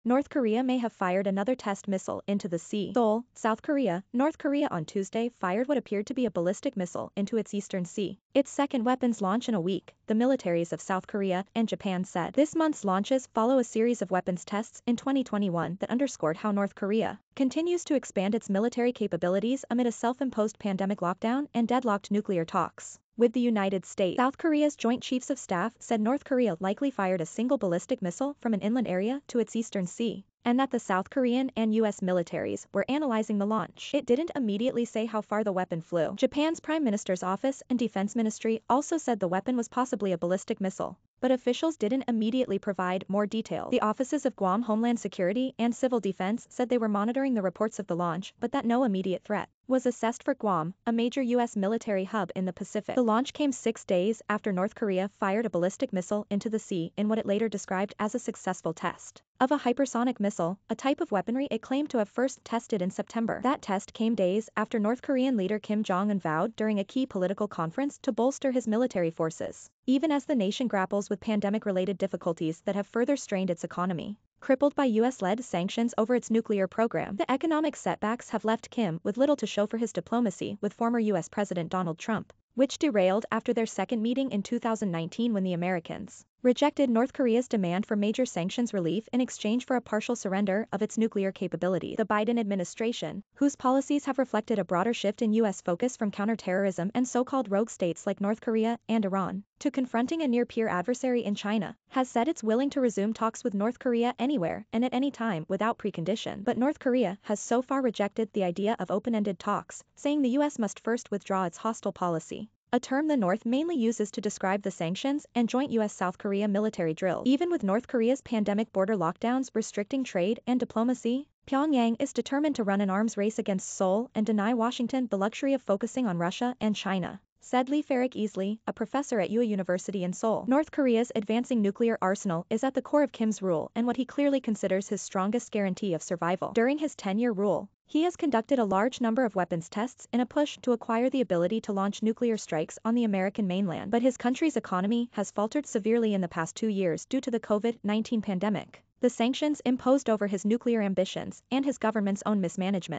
North Korea may have fired another test missile into the sea. Seoul, South Korea. North Korea on Tuesday fired what appeared to be a ballistic missile into its eastern sea. Its second weapons launch in a week, the militaries of South Korea and Japan said. This month's launches follow a series of weapons tests in 2021 that underscored how North Korea continues to expand its military capabilities amid a self-imposed pandemic lockdown and deadlocked nuclear talks with the United States. South Korea's Joint Chiefs of Staff said North Korea likely fired a single ballistic missile from an inland area to its eastern sea, and that the South Korean and U.S. militaries were analyzing the launch. It didn't immediately say how far the weapon flew. Japan's Prime Minister's office and Defense Ministry also said the weapon was possibly a ballistic missile, but officials didn't immediately provide more detail. The offices of Guam Homeland Security and Civil Defense said they were monitoring the reports of the launch, but that no immediate threat was assessed for Guam, a major U.S. military hub in the Pacific. The launch came 6 days after North Korea fired a ballistic missile into the sea in what it later described as a successful test of a hypersonic missile, a type of weaponry it claimed to have first tested in September. That test came days after North Korean leader Kim Jong-un vowed during a key political conference to bolster his military forces, even as the nation grapples with pandemic-related difficulties that have further strained its economy. Crippled by U.S.-led sanctions over its nuclear program, the economic setbacks have left Kim with little to show for his diplomacy with former U.S. President Donald Trump, which derailed after their second meeting in 2019 when the Americans rejected North Korea's demand for major sanctions relief in exchange for a partial surrender of its nuclear capabilities. The Biden administration, whose policies have reflected a broader shift in U.S. focus from counterterrorism and so-called rogue states like North Korea and Iran to confronting a near-peer adversary in China, has said it's willing to resume talks with North Korea anywhere and at any time without precondition. But North Korea has so far rejected the idea of open-ended talks, saying the U.S. must first withdraw its hostile policy, a term the North mainly uses to describe the sanctions and joint U.S. South Korea military drills. Even with North Korea's pandemic border lockdowns restricting trade and diplomacy, Pyongyang is determined to run an arms race against Seoul and deny Washington the luxury of focusing on Russia and China, said Lee Farrick-Easley, a professor at U.S University in Seoul. North Korea's advancing nuclear arsenal is at the core of Kim's rule and what he clearly considers his strongest guarantee of survival. During his 10-year rule, he has conducted a large number of weapons tests in a push to acquire the ability to launch nuclear strikes on the American mainland. But his country's economy has faltered severely in the past 2 years due to the COVID-19 pandemic, the sanctions imposed over his nuclear ambitions, and his government's own mismanagement.